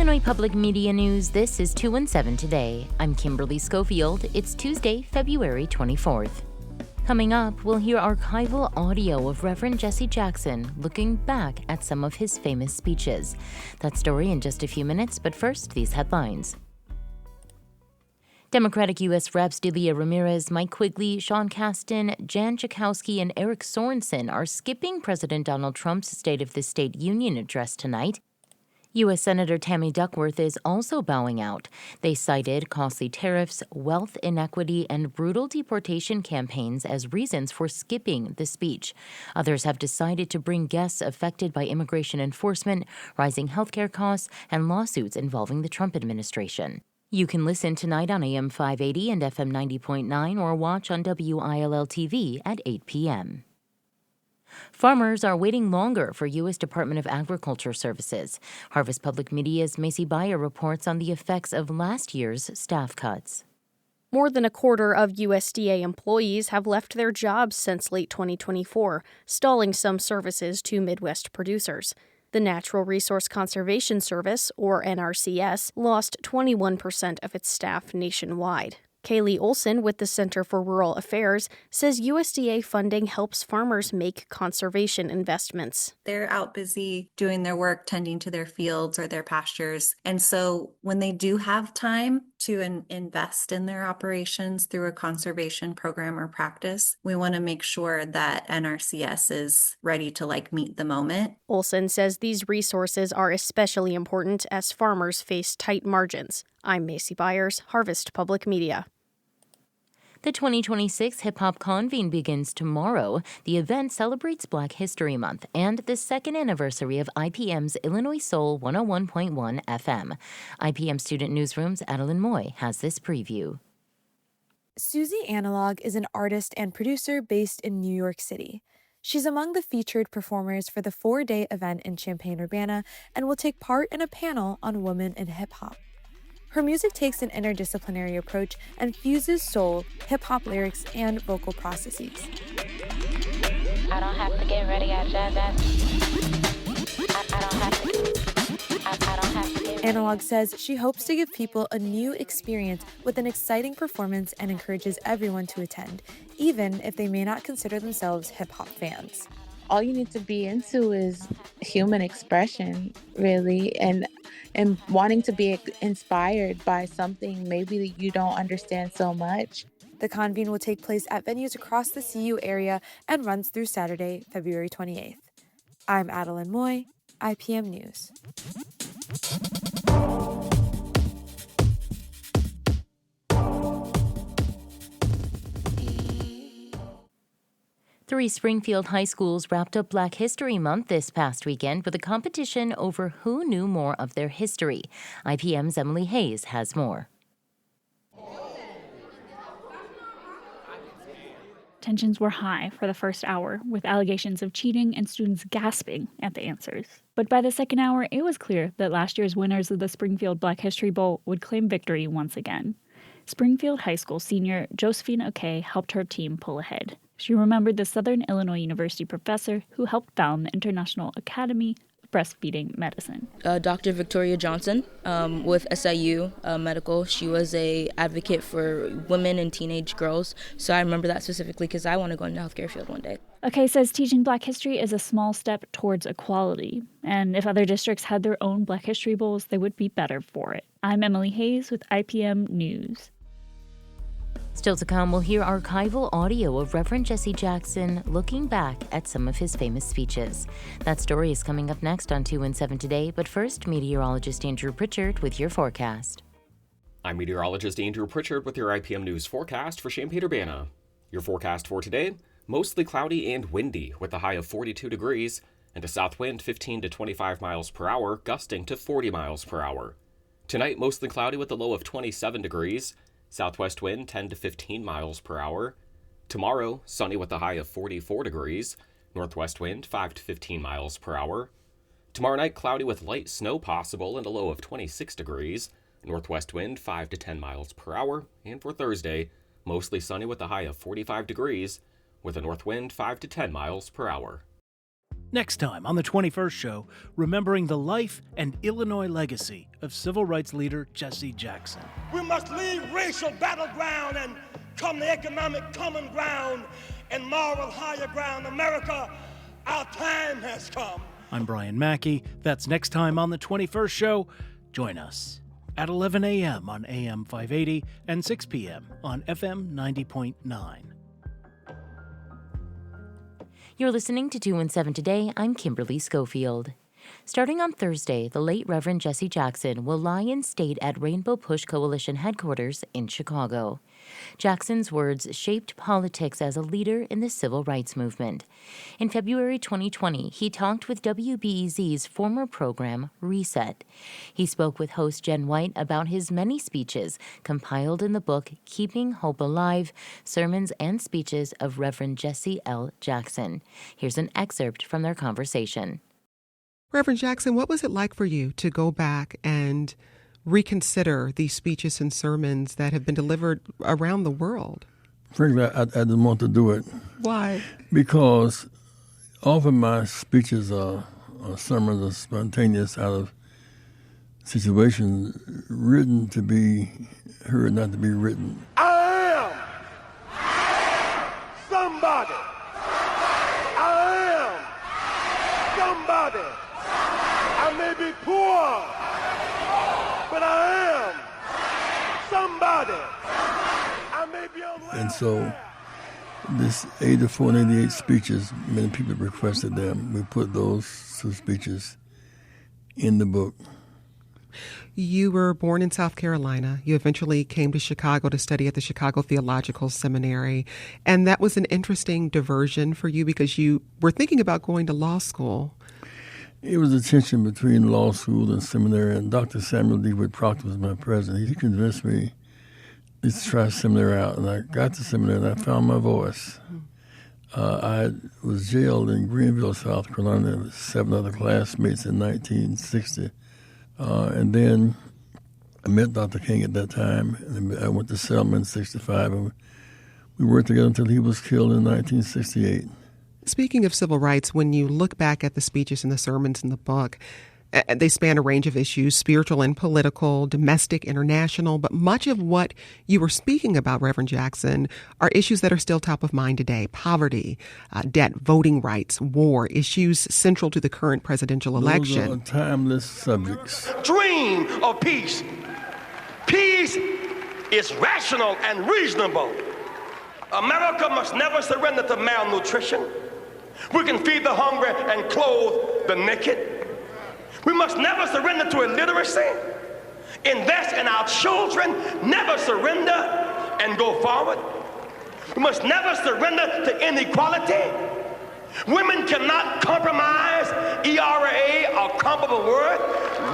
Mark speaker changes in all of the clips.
Speaker 1: Illinois Public Media News, this is 2 and 7 today. I'm Kimberly Schofield. It's Tuesday, February 24th. Coming up, we'll hear archival audio of Reverend Jesse Jackson looking back at some of his famous speeches. That story in just a few minutes, but first, these headlines. Democratic U.S. Reps Delia Ramirez, Mike Quigley, Sean Casten, Jan Schakowsky, and Eric Sorensen are skipping President Donald Trump's State of the State Union address tonight. U.S. Senator Tammy Duckworth is also bowing out. They cited costly tariffs, wealth inequity, and brutal deportation campaigns as reasons for skipping the speech. Others have decided to bring guests affected by immigration enforcement, rising healthcare costs, and lawsuits involving the Trump administration. You can listen tonight on AM 580 and FM 90.9 or watch on WILL TV at 8 p.m. Farmers are waiting longer for U.S. Department of Agriculture services. Harvest Public Media's Macy Beyer reports on the effects of last year's staff cuts.
Speaker 2: More than a quarter of USDA employees have left their jobs since late 2024, stalling some services to Midwest producers. The Natural Resource Conservation Service, or NRCS, lost 21% of its staff nationwide. Kaylee Olson with the Center for Rural Affairs says USDA funding helps farmers make conservation investments.
Speaker 3: They're out busy doing their work, tending to their fields or their pastures. And so when they do have time to invest in their operations through a conservation program or practice, we want to make sure that NRCS is ready to meet the moment.
Speaker 2: Olson says these resources are especially important as farmers face tight margins. I'm Macy Byers, Harvest Public Media.
Speaker 1: The 2026 Hip Hop Convene begins tomorrow. The event celebrates Black History Month and the second anniversary of IPM's Illinois Soul 101.1 FM. IPM Student Newsroom's Adeline Moy has this preview.
Speaker 4: Susie Analog is an artist and producer based in New York City. She's among the featured performers for the 4-day event in Champaign-Urbana and will take part in a panel on women in hip-hop. Her music takes an interdisciplinary approach and fuses soul, hip-hop lyrics, and vocal processes.
Speaker 5: I don't have to get ready, I don't have to get
Speaker 4: Analog says she hopes to give people a new experience with an exciting performance and encourages everyone to attend, even if they may not consider themselves hip-hop fans.
Speaker 6: All you need to be into is human expression, really, and wanting to be inspired by something maybe that you don't understand so much.
Speaker 4: The convene will take place at venues across the CU area and runs through Saturday, February 28th. I'm Adeline Moy, IPM News.
Speaker 1: Three Springfield high schools wrapped up Black History Month this past weekend with a competition over who knew more of their history. IPM's Emily Hayes has more.
Speaker 7: Tensions were high for the first hour, with allegations of cheating and students gasping at the answers. But by the second hour, it was clear that last year's winners of the Springfield Black History Bowl would claim victory once again. Springfield High School senior Josephine O'Kay helped her team pull ahead. She remembered the Southern Illinois University professor who helped found the International Academy of Breastfeeding Medicine.
Speaker 8: Dr. Victoria Johnson with SIU Medical. She was an advocate for women and teenage girls. So I remember that specifically because I want to go into the healthcare field one day.
Speaker 7: Okay says teaching Black history is a small step towards equality. And if other districts had their own Black History Bowls, they would be better for it. I'm Emily Hayes with IPM News.
Speaker 1: Still to come, we'll hear archival audio of Reverend Jesse Jackson looking back at some of his famous speeches. That story is coming up next on 2 and 7 today, but first, meteorologist Andrew Pritchard with your forecast.
Speaker 9: I'm meteorologist Andrew Pritchard with your IPM News forecast for Champaign-Urbana. Your forecast for today, mostly cloudy and windy with a high of 42 degrees and a south wind 15 to 25 miles per hour, gusting to 40 miles per hour. Tonight, mostly cloudy with a low of 27 degrees. Southwest wind 10 to 15 miles per hour. Tomorrow, sunny with a high of 44 degrees. Northwest wind 5 to 15 miles per hour. Tomorrow night, cloudy with light snow possible and a low of 26 degrees. Northwest wind 5 to 10 miles per hour. And for Thursday, mostly sunny with a high of 45 degrees with a north wind 5 to 10 miles per hour.
Speaker 10: Next time on the 21st show, remembering the life and Illinois legacy of civil rights leader Jesse Jackson.
Speaker 11: We must leave racial battleground and come to economic common ground and moral higher ground. America, our time has come.
Speaker 10: I'm Brian Mackey. That's next time on the 21st show. Join us at 11 a.m. on AM 580 and 6 p.m. on FM 90.9.
Speaker 1: You're listening to 217 Today. I'm Kimberly Schofield. Starting on Thursday, the late Reverend Jesse Jackson will lie in state at Rainbow Push Coalition headquarters in Chicago. Jackson's words shaped politics as a leader in the civil rights movement. In February 2020, he talked with WBEZ's former program, Reset. He spoke with host Jen White about his many speeches compiled in the book Keeping Hope Alive, Sermons and Speeches of Reverend Jesse L. Jackson. Here's an excerpt from their conversation.
Speaker 12: Reverend Jackson, what was it like for you to go back and reconsider these speeches and sermons that have been delivered around the world?
Speaker 13: Frankly, I didn't want to do it.
Speaker 12: Why?
Speaker 13: Because often my speeches or sermons are spontaneous out of situations written to be heard, not to be written.
Speaker 11: I am somebody. I am somebody. I may be poor, but I am somebody. I may be on
Speaker 13: And so this 84 and 88 speeches, many people requested them. We put those two speeches in the book.
Speaker 12: You were born in South Carolina. You eventually came to Chicago to study at the Chicago Theological Seminary. And that was an interesting diversion for you because you were thinking about going to law school.
Speaker 13: It was a tension between law school and seminary, and Dr. Samuel D. Wood Proctor was my president. He convinced me to try seminary out, and I got to seminary and I found my voice. I was jailed in Greenville, South Carolina, with 7 other classmates in 1960. And then I met Dr. King at that time, and I went to Selma in 65, and we worked together until he was killed in 1968.
Speaker 12: Speaking of civil rights, when you look back at the speeches and the sermons in the book, they span a range of issues, spiritual and political, domestic, international, but much of what you were speaking about, Reverend Jackson, are issues that are still top of mind today. Poverty, debt, voting rights, war, issues central to the current presidential election.
Speaker 13: Those are timeless subjects.
Speaker 11: Dream of peace. Peace is rational and reasonable. America must never surrender to malnutrition. We can feed the hungry and clothe the naked. We must never surrender to illiteracy. Invest in our children. Never surrender and go forward. We must never surrender to inequality. Women cannot compromise ERA or comparable worth.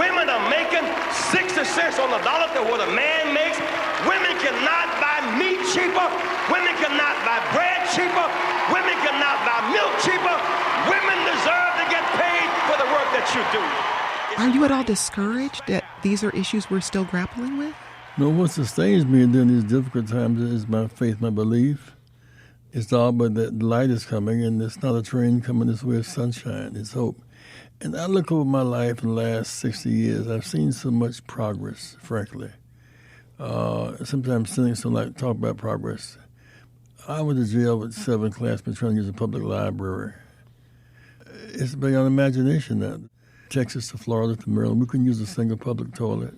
Speaker 11: Women are making 60 cents on the dollar to what a man makes. Women cannot buy meat cheaper. Women cannot buy bread cheaper. Women cannot buy milk cheaper. Women deserve to get paid for the work that you do.
Speaker 12: Are you at all discouraged that these are issues we're still grappling with?
Speaker 13: No, what sustains me during these difficult times is my faith, my belief. It's all but that light is coming, and it's not a train coming this way of sunshine. It's hope. And I look over my life in the last 60 years. I've seen so much progress, frankly. Sometimes cynics don't like to talk about progress. I went to jail with 7 classmates trying to use a public library. It's beyond imagination now. Texas to Florida to Maryland, we couldn't use a single public toilet.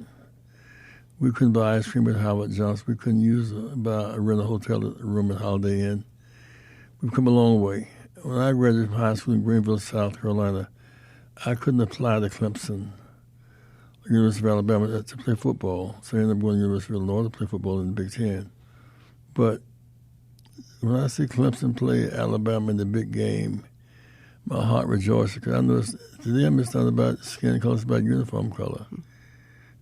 Speaker 13: We couldn't buy ice cream at Howard Johnson. We couldn't rent a hotel room at Holiday Inn. We've come a long way. When I graduated from high school in Greenville, South Carolina, I couldn't apply to Clemson, University of Alabama, to play football. So I ended up going to University of Illinois to play football in the Big Ten. But when I see Clemson play Alabama in the big game, my heart rejoices because I know to them it's not about skin color, it's about uniform color,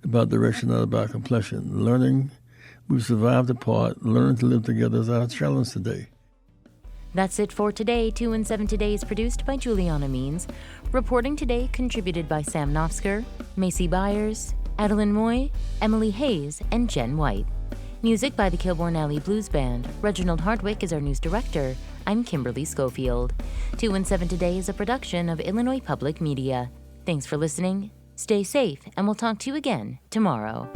Speaker 13: about direction, not about complexion. Learning, we've survived apart. Learning to live together is our challenge today.
Speaker 1: That's it for today. 217 Today is produced by Juliana Means. Reporting today contributed by Sam Nofsker, Macy Byers, Adeline Moy, Emily Hayes, and Jen White. Music by the Kilbourne Alley Blues Band. Reginald Hardwick is our news director. I'm Kimberly Schofield. 217 Today is a production of Illinois Public Media. Thanks for listening. Stay safe, and we'll talk to you again tomorrow.